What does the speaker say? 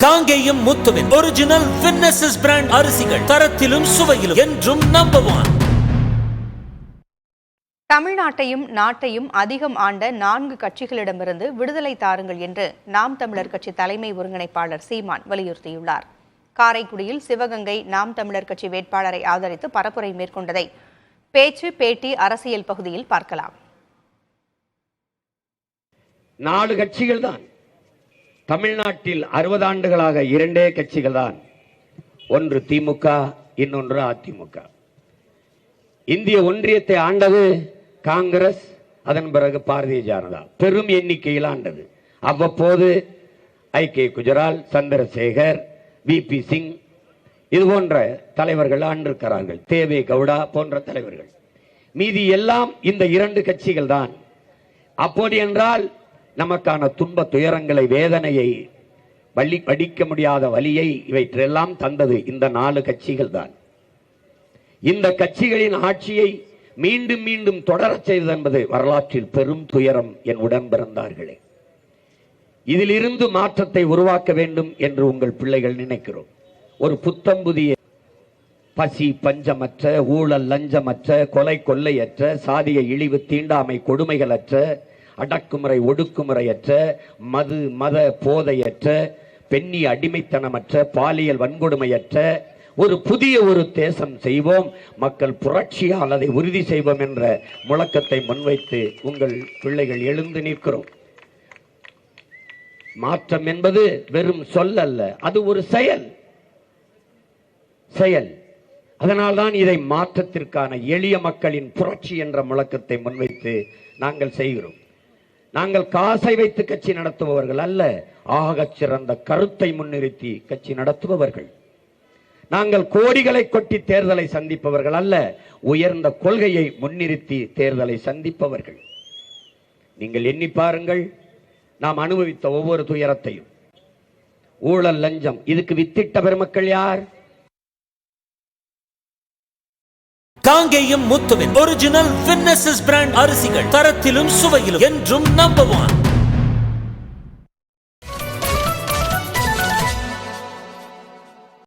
காங்கேயம் முத்துவின் original winners brand அரிசிகள் தரத்திலும் சுவையிலும் என்றும் நம்பர் 1. தமிழ்நாட்டையும் நாட்டையும் அதிகம் ஆண்ட 4 கட்சிகளிடமிருந்து விடுதலை தாருங்கள் என்று நாம் தமிழர் கட்சி தலைமை ஒருங்கிணைப்பாளர் சீமான் வலியுறுத்தியுள்ளார். காரைக்குடியில் சிவகங்கை நாம் தமிழர் கட்சி வேட்பாளரை ஆதரித்து பரப்புரை மேற்கொண்டதை பேச்சு பேட்டி அரசியல் பகுதியில் பார்க்கலாம். 4 கட்சிகள் தான் தமிழ்நாட்டில் 60 ஆண்டுகளாக 2 கட்சிகள் தான். ஒன்று திமுக, இன்னொன்று அதிமுக. இந்திய ஒன்றியத்தை ஆண்டது காங்கிரஸ், அதன் பிறகு பாரதிய ஜனதா பெரும் எண்ணிக்கையில் ஆண்டது. அவ்வப்போது ஐ.கே. குஜரால், சந்திரசேகர், வி.பி. சிங் இது போன்ற தலைவர்கள் ஆண்டிருக்கிறார்கள். தேவே கவுடா போன்ற தலைவர்கள். மீதி எல்லாம் இந்த 2 கட்சிகள் தான். அப்போது என்றால் நமக்கான துன்ப துயரங்களை, வேதனையை, வடிக்க முடியாத வலியை இவற்றெல்லாம் தந்தது இந்த 4 கட்சிகள் தான். இந்த கட்சிகளின் ஆட்சியை மீண்டும் மீண்டும் தொடரச் செய்வது என்பது வரலாற்றில் பெரும் துயரம். என் உடன் பிறந்தார்களே, இதிலிருந்து மாற்றத்தை உருவாக்க வேண்டும் என்று உங்கள் பிள்ளைகள் நினைக்கிறோம். ஒரு புத்தம் புதிய, பசி பஞ்சமற்ற, ஊழல் லஞ்சமற்ற, கொலை கொள்ளையற்ற, சாதிய இழிவு தீண்டாமை கொடுமைகளற்ற, அடக்குமுறை ஒடுக்குமுறையற்ற, மது மத போதையற்ற, பெண்ணி அடிமைத்தனமற்ற, பாலியல் வன்கொடுமையற்ற ஒரு புதிய ஒரு தேசம் செய்வோம், மக்கள் புரட்சியால் அதை உறுதி செய்வோம் என்ற முழக்கத்தை முன்வைத்து உங்கள் பிள்ளைகள் எழுந்து நிற்கிறோம். மாற்றம் என்பது வெறும் சொல் அல்ல, அது ஒரு செயல். அதனால்தான் இதை மாற்றத்திற்கான எளிய மக்களின் புரட்சி என்ற முழக்கத்தை முன்வைத்து நாங்கள் செய்கிறோம். நாங்கள் காசை வைத்து கட்சி நடத்துபவர்கள் அல்ல, ஆகச் சிறந்த கருத்தை முன்னிறுத்தி கட்சி நடத்துபவர்கள். நாங்கள் கோடிகளை கொட்டி தேர்தலை சந்திப்பவர்கள் அல்ல, உயர்ந்த கொள்கையை முன்னிறுத்தி தேர்தலை சந்திப்பவர்கள். நீங்கள் எண்ணி பாருங்கள், நாம் அனுபவித்த ஒவ்வொரு துயரத்தையும். ஊழல் லஞ்சம் இதுக்கு வித்திட்ட பெருமக்கள் யார்? காங்கேயம் முத்துவின் ஒரிஜினல் வின்னசஸ் பிராண்ட் அரிசிகள் தரத்திலும் சுவையிலும் என்றும் நம்பர் 1.